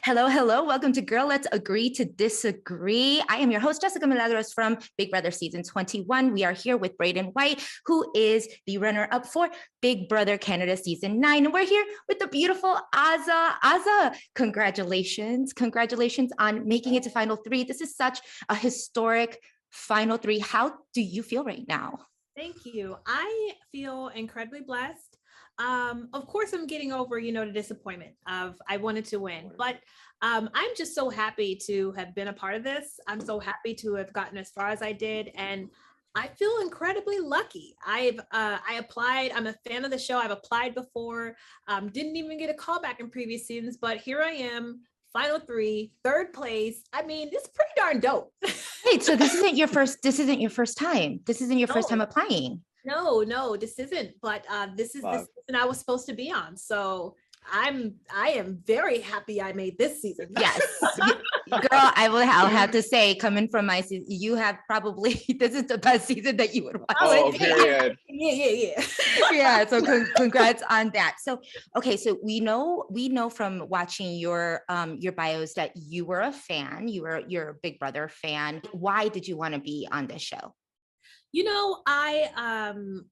Hello, hello. Welcome to Girl, Let's Agree to Disagree. I am your host, Jessica Milagros from Big Brother Season 21. We are here with BREYDON White, who is the runner-up for Big Brother Canada Season 9. And we're here with the beautiful Azah. Azah, congratulations. Congratulations on making it to Final 3. This is such a historic Final 3. How do you feel right now? Thank you. I feel incredibly blessed. Of course, I'm getting over, the disappointment of I wanted to win, but I'm just so happy to have been a part of this. I'm so happy to have gotten as far as I did, and I feel incredibly lucky. I applied. I'm a fan of the show. I've applied before. Didn't even get a call back in previous seasons, but here I am, Final 3, third place. I mean, it's pretty darn dope. Wait, so this isn't your first time. This isn't your first time applying. No, this isn't. But this is the season I was supposed to be on. So I am very happy I made this season. Yes, girl, I'll have to say, coming from my season, you have probably this is the best season that you would watch. Oh, period. Yeah. Yeah. So congrats on that. So okay, so we know from watching your bios that you were a fan. You're a Big Brother fan. Why did you want to be on this show? I'm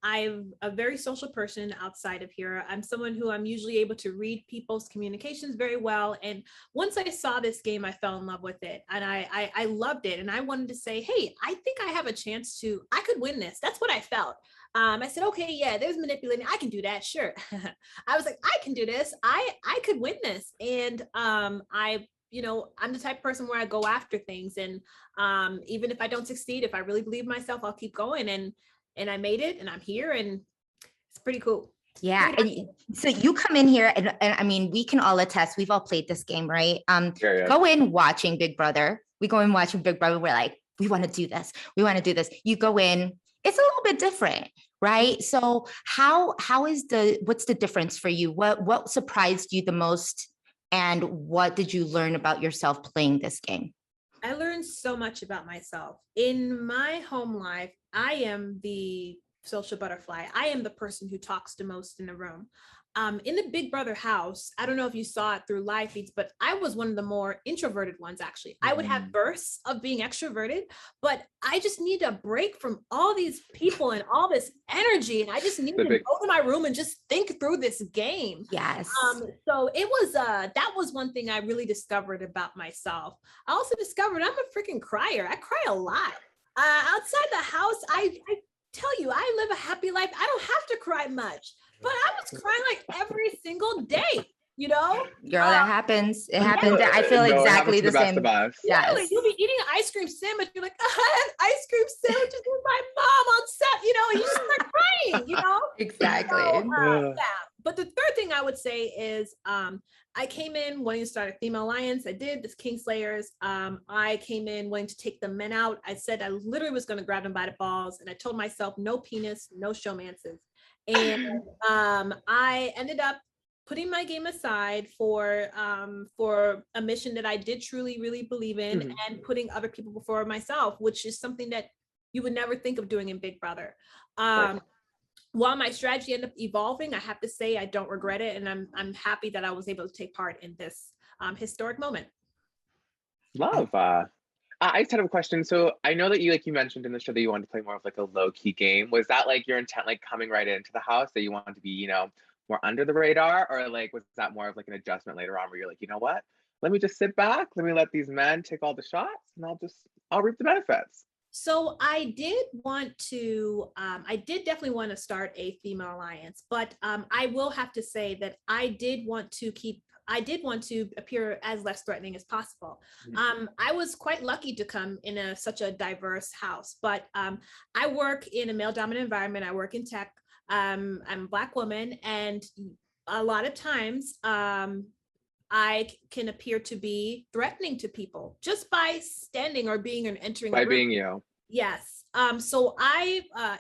a very social person outside of here. I'm someone who I'm usually able to read people's communications very well. And once I saw this game, I fell in love with it, and I loved it. And I wanted to say, hey, I think I have a chance I could win this. That's what I felt. I said, okay, yeah, there's manipulating. I can do that. Sure. I was like, I can do this. I could win this. And I'm the type of person where I go after things, and even if I don't succeed, if I really believe in myself, I'll keep going. And I made it, and I'm here, and it's pretty cool. Yeah. And so you come in here, and I mean, we can all attest, we've all played this game, right? Go in watching Big Brother. We go in watching Big Brother. We're like, we want to do this. We want to do this. You go in, it's a little bit different, right? So what's the difference for you? What surprised you the most? And what did you learn about yourself playing this game? I learned so much about myself. In my home life, I am the social butterfly. I am the person who talks the most in the room. In the Big Brother house, I don't know if you saw it through live feeds, but I was one of the more introverted ones, actually. I would have bursts of being extroverted, but I just need a break from all these people and all this energy. And I just need to go to my room and just think through this game. Yes. So it was, that was one thing I really discovered about myself. I also discovered I'm a freaking crier. I cry a lot. Outside the house, I tell you, I live a happy life. I don't have to cry much. But I was crying like every single day, Girl, that happens. It happens. I feel exactly the same. Yeah, like you'll be eating an ice cream sandwich. You're like, I had ice cream sandwiches with my mom on set, and you start crying, Exactly. So, yeah. But the third thing I would say is I came in wanting to start a female alliance. I did this Kingslayers. I came in wanting to take the men out. I said I literally was going to grab them by the balls, and I told myself no penis, no showmances. And I ended up putting my game aside for a mission that I did truly, really believe in, and putting other people before myself, which is something that you would never think of doing in Big Brother. While my strategy ended up evolving, I have to say I don't regret it, and I'm happy that I was able to take part in this historic moment. Love. I just had a question. So I know that you mentioned in the show that you wanted to play more of like a low key game. Was that like your intent, like coming right into the house, that you wanted to be, more under the radar, or like was that more of like an adjustment later on where you're like, you know what? Let me just sit back. Let me let these men take all the shots, and I'll reap the benefits. So I did definitely want to start a female alliance, but I will have to say that I did want to appear as less threatening as possible. I was quite lucky to come in such a diverse house, but I work in a male dominant environment. I work in tech. I'm a Black woman, and a lot of times I can appear to be threatening to people just by standing or being and entering. By being you. Yes. So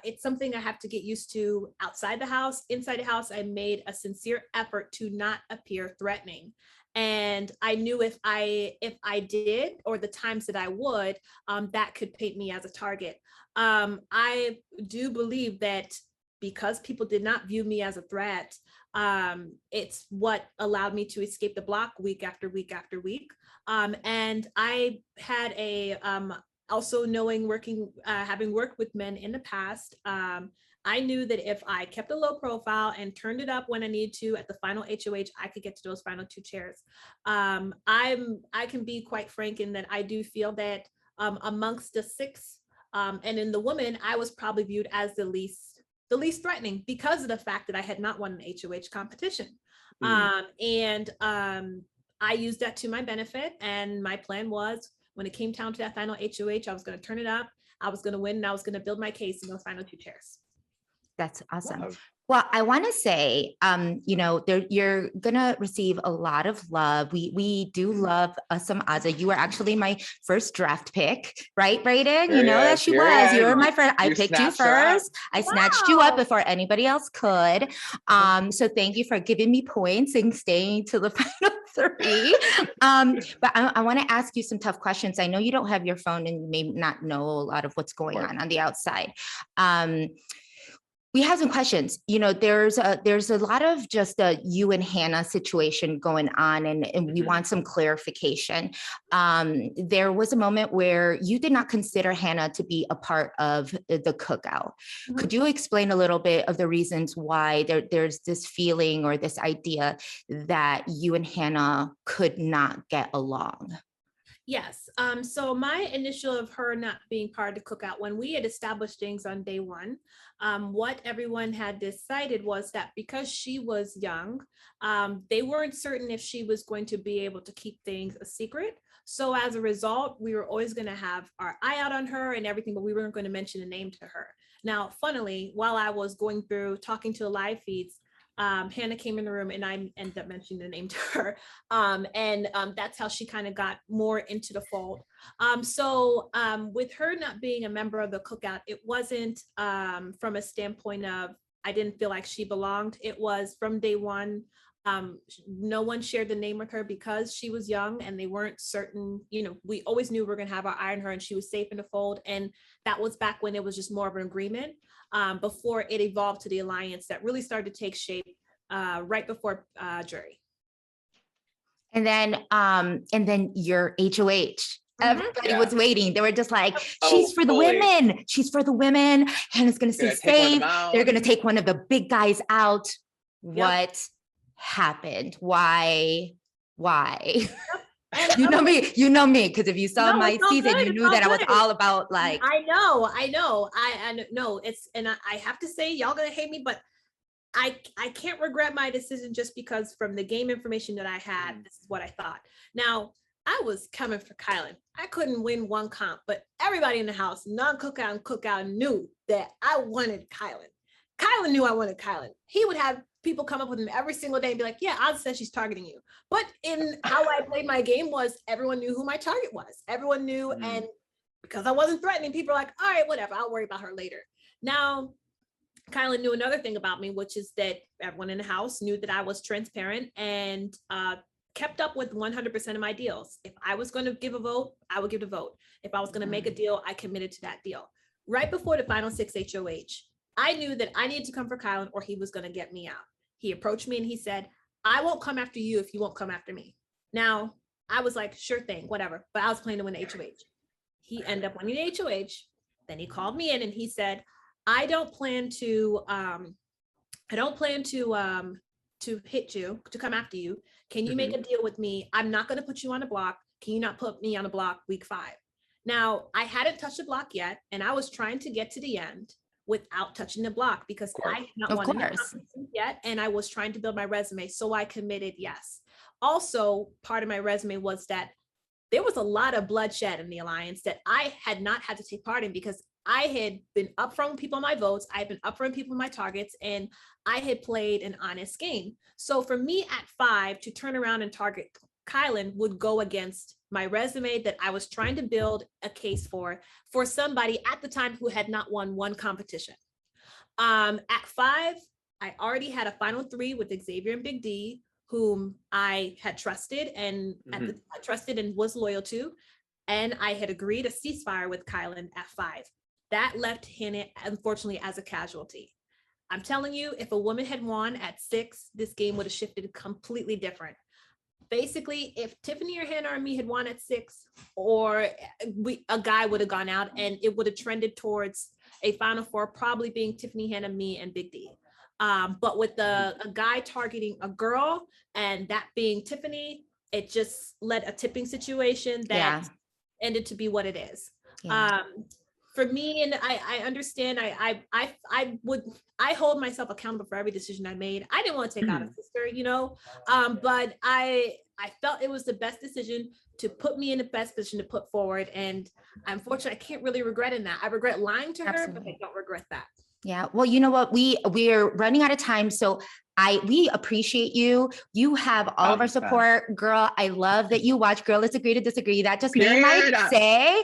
it's something I have to get used to outside the house. Inside the house, I made a sincere effort to not appear threatening. And I knew if I did, or the times that I would, that could paint me as a target. I do believe that because people did not view me as a threat, it's what allowed me to escape the block week after week after week. And I had also knowing having worked with men in the past, I knew that if I kept a low profile and turned it up when I needed to at the final HOH, I could get to those final 2 chairs. I can be quite frank in that I do feel that amongst the 6, and in the women, I was probably viewed as the least threatening because of the fact that I had not won an HOH competition. I used that to my benefit, and my plan was when it came down to that final HOH, I was going to turn it up, I was going to win, and I was going to build my case in those final 2 chairs. That's awesome. Wow. Well, I want to say, you're going to receive a lot of love. We do love some Azah. You were actually my first draft pick, right, BREYDON? You know that she was. You were my friend. I picked you first. I snatched you up before anybody else could. So thank you for giving me points and staying to the final 3. But I want to ask you some tough questions. I know you don't have your phone and you may not know a lot of what's going on the outside. We have some questions. There's a lot of just a you and Hannah situation going on, and we want some clarification. There was a moment where you did not consider Hannah to be a part of the cookout. Could you explain a little bit of the reasons why there's this feeling or this idea that you and Hannah could not get along? Yes. So my initial of her not being part of the cookout, when we had established things on day 1, what everyone had decided was that because she was young, they weren't certain if she was going to be able to keep things a secret. So as a result, we were always going to have our eye out on her and everything, but we weren't going to mention a name to her. Now, funnily, while I was going through talking to the live feeds, Hannah came in the room and I ended up mentioning the name to her. That's how she kind of got more into the fold. With her not being a member of the cookout, it wasn't from a standpoint of, I didn't feel like she belonged. It was from day 1. No one shared the name with her because she was young and they weren't certain, we always knew we were going to have our eye on her and she was safe in the fold. And that was back when it was just more of an agreement. Before it evolved to the alliance that really started to take shape right before jury. And then your HOH. Everybody was waiting. They were just like, she's for the women. She's for the women. Hannah's going to stay safe. They're going to take one of the big guys out. What happened? Why? You know me, because if you saw my season, you knew that I was all about like. I know. I know it's, and I have to say, y'all gonna hate me, but I can't regret my decision just because from the game information that I had, this is what I thought. Now, I was coming for Kylan. I couldn't win one comp, but everybody in the house, non-cookout and cookout, knew that I wanted Kylan. Kylan knew I wanted Kylan. He would have people come up with him every single day and be like, yeah, Azah says she's targeting you. But in how I played my game was everyone knew who my target was. Everyone knew. And because I wasn't threatening, people were like, all right, whatever, I'll worry about her later. Now, Kylan knew another thing about me, which is that everyone in the house knew that I was transparent and kept up with 100% of my deals. If I was going to give a vote, I would give the vote. If I was going to make a deal, I committed to that deal. Right before the final 6 HOH, I knew that I needed to come for Kylan or he was going to get me out. He approached me and he said, I won't come after you if you won't come after me. Now, I was like, sure thing, whatever. But I was planning to win the HOH. He ended up winning the HOH. Then he called me in and he said, I don't plan to hit you, to come after you. Can you make a deal with me? I'm not going to put you on a block. Can you not put me on a block week 5? Now, I hadn't touched the block yet, and I was trying to get to the end without touching the block because I had not won yet, and I was trying to build my resume. So I committed yes. Also, part of my resume was that there was a lot of bloodshed in the alliance that I had not had to take part in because I had been upfront with people on my votes. I had been upfront with people on my targets, and I had played an honest game. So for me at 5 to turn around and target Kylan would go against my resume that I was trying to build a case for somebody at the time who had not won one competition. At 5, I already had a final 3 with Xavier and Big D, whom I had trusted and trusted and was loyal to. And I had agreed a ceasefire with Kylan at 5. That left Hannah, unfortunately, as a casualty. I'm telling you, if a woman had won at 6, this game would have shifted completely different. Basically, if Tiffany or Hannah or me had won at 6, or a guy would have gone out, and it would have trended towards a final 4, probably being Tiffany, Hannah, me, and Big D. But with a guy targeting a girl, and that being Tiffany, it just led a tipping situation that ended to be what it is. For me, and I understand, I hold myself accountable for every decision I made. I didn't want to take out a sister, you know, but I felt it was the best decision to put me in the best position to put forward. And unfortunately, I can't really regret in that. I regret lying to her, but I don't regret that. Yeah. Well, you know what? We're running out of time. So we appreciate you. You have all of our support, girl. I love that you watch Girl Let's Agree to Disagree. That just made my day.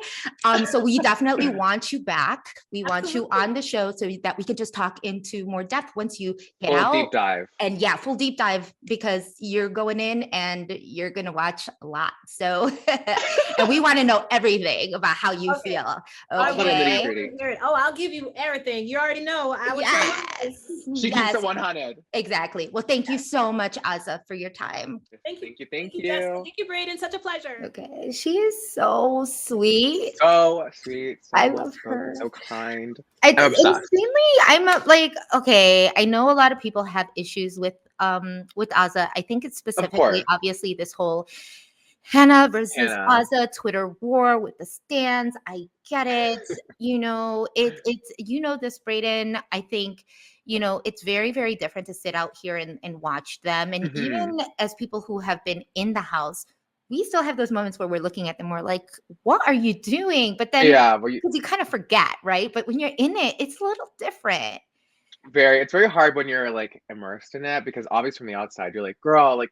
So we definitely want you back. We want you on the show so that we can just talk into more depth once you get out. Full deep dive. And full deep dive, because you're going in and you're going to watch a lot. So, and we want to know everything about how you feel. Okay. I'll give you everything. You already know. I would She keeps it 100. Exactly. Well, thank you so much, Azah, for your time. Thank you. Thank you. Thank you, Brayden. Such a pleasure. Okay. She is so sweet. So sweet. So I love her. So kind. I'm like, okay, I know a lot of people have issues with Azah. I think it's specifically, obviously, this whole Hannah versus Azah Twitter war with the stands. I get it. You know, it's this, Brayden. I think, it's very, very different to sit out here and watch them. And even as people who have been in the house, we still have those moments where we're looking at them, we're like, what are you doing? But then because you kind of forget, right? But when you're in it, it's a little different. It's very hard when you're like immersed in it, because obviously from the outside, you're like, girl, like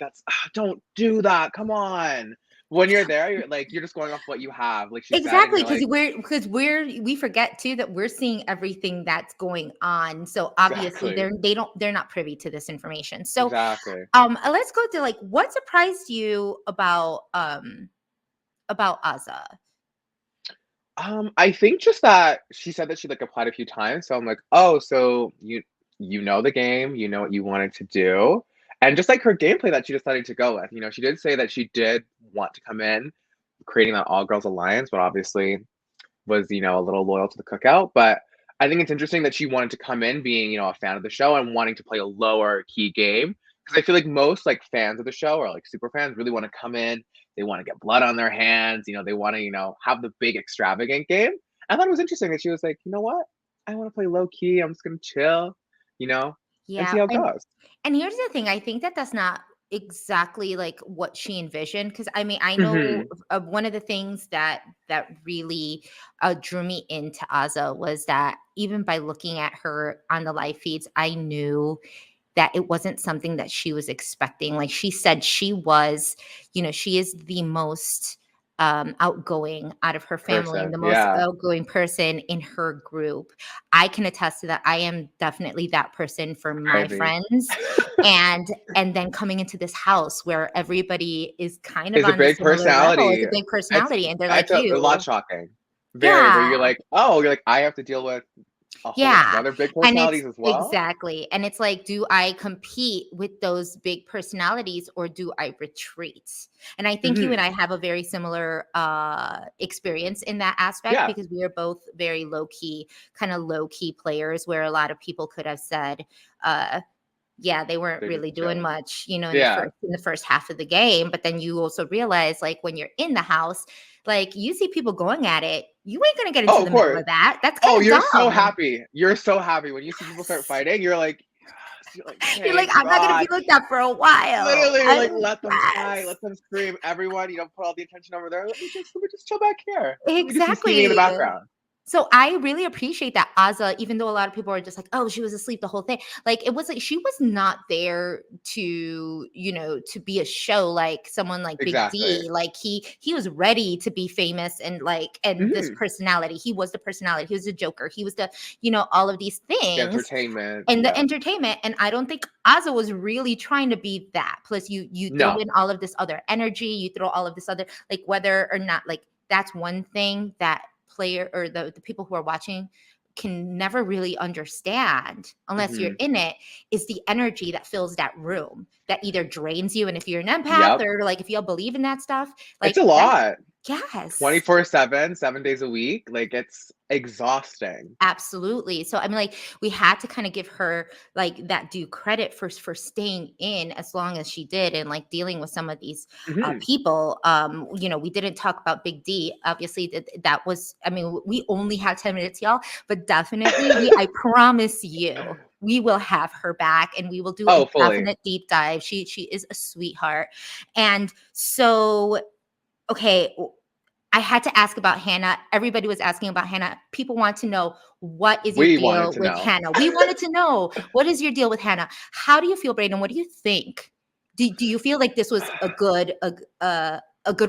don't do that. Come on. When you're there, you're just going off what you have. Like exactly, because we forget too that we're seeing everything that's going on. So obviously they're not privy to this information. So let's go to what surprised you about Azah? I think just that she said that she applied a few times. So I'm like, oh, so you know the game, you know what you wanted to do. And just her gameplay that she decided to go with, she did say that she did want to come in creating that all girls alliance, but obviously was, a little loyal to the cookout. But I think it's interesting that she wanted to come in being, a fan of the show and wanting to play a lower key game. Because I feel like most fans of the show or super fans really want to come in. They want to get blood on their hands. They want to, have the big extravagant game. I thought it was interesting that she was like, you know what? I want to play low key. I'm just going to chill, and see how it goes. And here's the thing. I think that's not exactly what she envisioned. Because I mean, I know one of the things that really drew me into Azah was that even by looking at her on the live feeds, I knew that it wasn't something that she was expecting. Like she said, she was, she is the most outgoing out of her family and the most outgoing person in her group. I can attest to that. I am definitely that person for my friends. and then coming into this house where everybody is kind of on a big personality. It's a big personality. And they're like you. A lot shocking. Where you're like, I have to deal with other big personalities as well. Exactly. And it's like, do I compete with those big personalities or do I retreat? And I think you and I have a very similar experience in that aspect because we are both very low key players where a lot of people could have said, they weren't really doing much, in the first half of the game. But then you also realize when you're in the house, you see people going at it, you ain't going to get into the middle of that. That's kind of you're dumb. so happy. You're so happy when you see people start fighting. You're like, you're like, I'm not going to be like that for a while. Literally, let them fight, let them scream. Everyone, put all the attention over there. Let me just chill back here. Exactly. In the background. So I really appreciate that Azah, even though a lot of people are just like, oh, she was asleep the whole thing. It was she was not there to, to be a show like someone like Big D. He was ready to be famous and this personality. He was the personality. He was the Joker. He was the, all of these things. Entertainment. And the entertainment. And I don't think Azah was really trying to be that. Plus you throw in all of this other energy. You throw all of this other, whether or not, that's one thing that player or the people who are watching can never really understand unless you're in it is the energy that fills that room that either drains you. And if you're an empath or like if you all believe in that stuff, like it's a lot. Yes. 24/7, 7 days a week. Like it's exhausting. Absolutely. So I mean, like we had to kind of give her like that due credit for staying in as long as she did and like dealing with some of these people. You know, we didn't talk about Big D. Obviously, that was. I mean, we only had 10 minutes, y'all, but definitely, I promise you, we will have her back and we will do a definite deep dive. She is a sweetheart, and so okay. I had to ask about Hannah. Everybody was asking about Hannah. People want to know, what is your deal with Hannah? We wanted to know, what is your deal with Hannah? How do you feel, BREYDON? What do you think? Do you feel like this was a good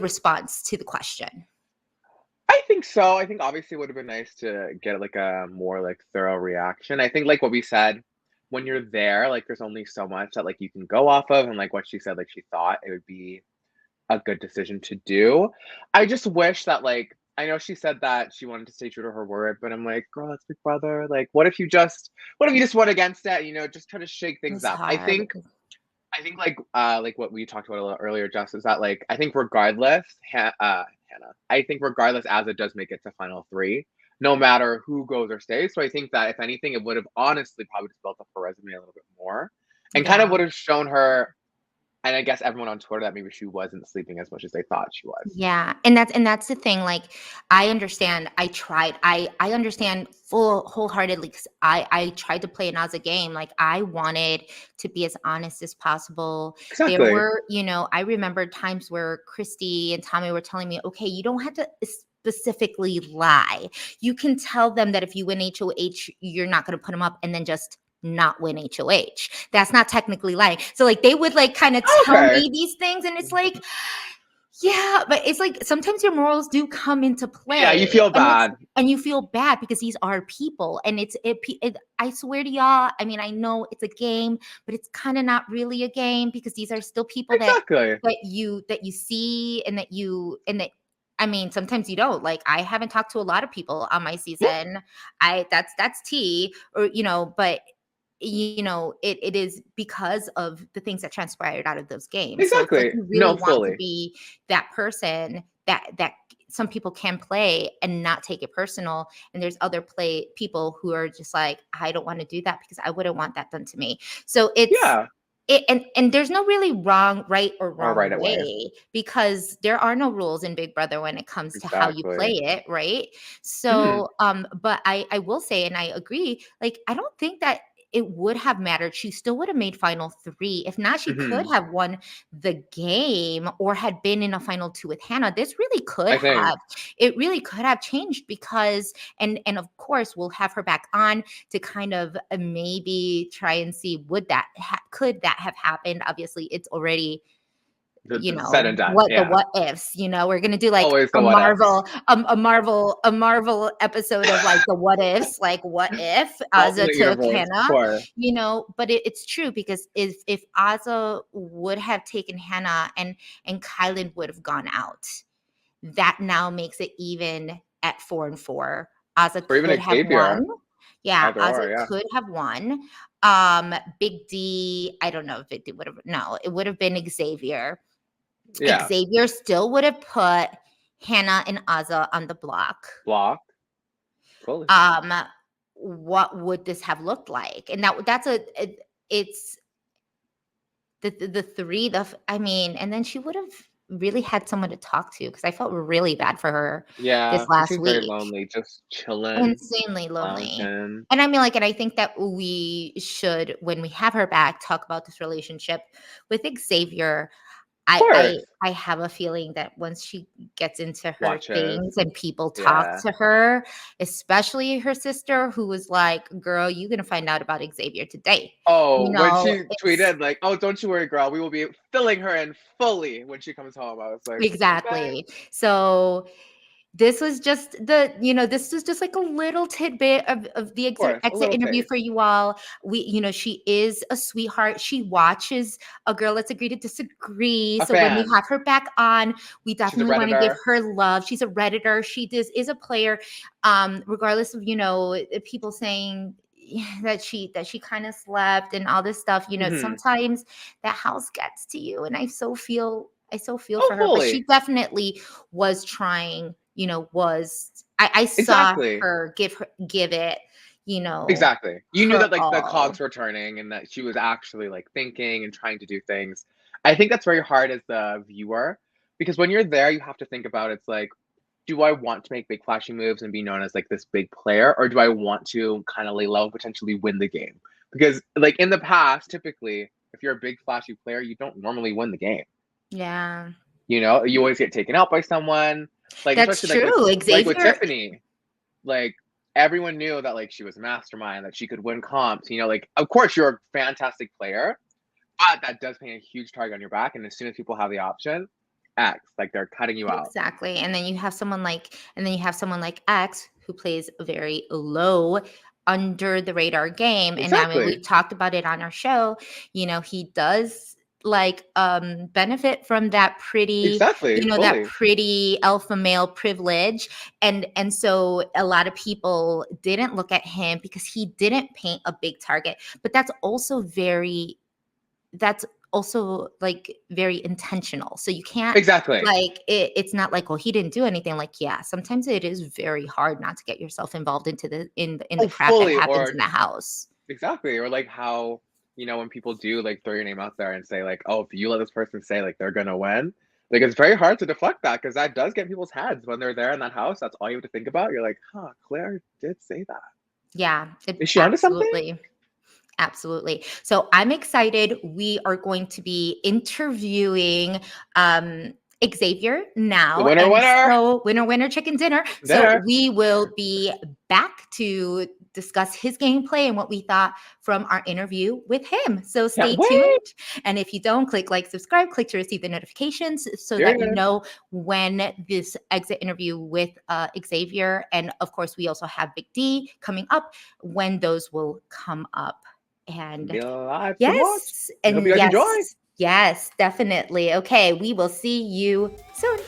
response to the question? I think so. I think obviously it would have been nice to get like a more like thorough reaction. I think like what we said, when you're there, like there's only so much that like you can go off of, and like what she said, like she thought it would be a good decision to do. I just wish that like, I know she said that she wanted to stay true to her word, but I'm like, girl, it's Big Brother. Like, what if you just went against it? You know, just try to shake things up. I think like what we talked about a little earlier, Jess, is that like I think regardless, Hannah, I think regardless, Azah does make it to final 3, no matter who goes or stays. So I think that if anything, it would have honestly probably just built up her resume a little bit more, and kind of would have shown her. And I guess everyone on Twitter that maybe she wasn't sleeping as much as they thought she was. Yeah. And that's the thing. Like, I understand. I understand wholeheartedly, because I tried to play an Azah game. Like, I wanted to be as honest as possible. Exactly. There were, you know, I remember times where Christy and Tommy were telling me, okay, you don't have to specifically lie. You can tell them that if you win HOH, you're not going to put them up, and then just not win HOH. That's not technically lying. So like they would like kind of tell me these things, and it's like, yeah, but it's like sometimes your morals do come into play. Yeah, you feel bad. And you feel bad because these are people, and I swear to y'all, I mean, I know it's a game, but it's kind of not really a game, because these are still people that you see, and that I mean, sometimes you don't. Like, I haven't talked to a lot of people on my season. That's tea, or you know, but you know, it is because of the things that transpired out of those games. Exactly. So if you really want to be that person that some people can play and not take it personal, and there's other people who are just like, I don't want to do that because I wouldn't want that done to me. So and there's no really right or wrong way, because there are no rules in Big Brother when it comes to how you play it, right? So but I will say, and I agree, like I don't think that it would have mattered. She still would have made final 3. If not, she could have won the game or had been in a final 2 with Hannah. This really could have. It really could have changed, because, and of course, we'll have her back on to kind of maybe try and see, could that have happened? Obviously, it's already, you know, said and done. The what ifs, you know, we're gonna do like a Marvel episode of like the what ifs, like what if Azah took Hannah, you know. But it's true, because if Azah would have taken Hannah and Kylan would have gone out, that now makes it even at 4 and 4. Azah could have won. Yeah, Azah could have won. Big D, I don't know if Big D would have. No, it would have been Xavier. Yeah. Xavier still would have put Hannah and Azah on the block. Totally. What would this have looked like? And it's the 3. I mean, and then she would have really had someone to talk to, because I felt really bad for her. This last week, very lonely, just chilling, insanely lonely. And I mean, like, and I think that we should, when we have her back, talk about this relationship with Xavier. I have a feeling that once she gets into her things and people talk to her, especially her sister, who was like, girl, you're going to find out about Xavier today. Oh, you know, when she tweeted like, oh, don't you worry, girl, we will be filling her in fully when she comes home. I was like, exactly. Okay. So this was just the, this was just like a little tidbit of the course, a exit little interview taste. for you all. She is a sweetheart. She watches A Girl Let's Agree to Disagree. A So when we fan. have her back on, we She's a definitely want to give Redditor. her love. She's a Redditor. She is a player. Regardless of, people saying that she kind of slept and all this stuff, Mhm. sometimes that house gets to you. And I so feel Oh, for her, but she fully. definitely was trying, I saw Exactly. her give it, Exactly. You knew her that like the all. cogs were turning and that she was actually like thinking and trying to do things. I think that's very hard as the viewer because when you're there, you have to think about it's like, do I want to make big flashy moves and be known as like this big player, or do I want to kind of lay low and potentially win the game? Because like in the past, typically, if you're a big flashy player, you don't normally win the game. Yeah, You always get taken out by someone. Like that's especially true. like with Xavier. Tiffany, like everyone knew that like she was a mastermind, that she could win comps. Like of course you're a fantastic player, but that does paint a huge target on your back. And as soon as people have the option, X, like they're cutting you out. Exactly. And then you have someone like X who plays a very low under the radar game. And I mean, Exactly. we talked about it on our show. He does like benefit from that pretty, Exactly. that Fully. pretty alpha male privilege. And so a lot of people didn't look at him because he didn't paint a big target. But that's also like very intentional. So you can't Exactly. like it's not like, well, he didn't do anything. Like, yeah, sometimes it is very hard not to get yourself involved into the in the crap that fully. happens Or in the house. exactly. Or like how when people do like throw your name out there and say like, oh, if you let this person say like they're gonna win, like it's very hard to deflect that because that does get people's heads when they're there in that house. That's all you have to think about. You're like, huh, Claire did say that. Yeah, Is she onto something? Absolutely. So I'm excited. We are going to be interviewing Xavier now. Winner. So winner, chicken dinner. So we will be back to discuss his gameplay and what we thought from our interview with him. So stay tuned. And if you don't, click like, subscribe, click to receive the notifications so that you know when this exit interview with Xavier. And of course, we also have Big D coming up, when those will come up. And yes, and and hope you guys enjoy. Yes, definitely. Okay, we will see you soon.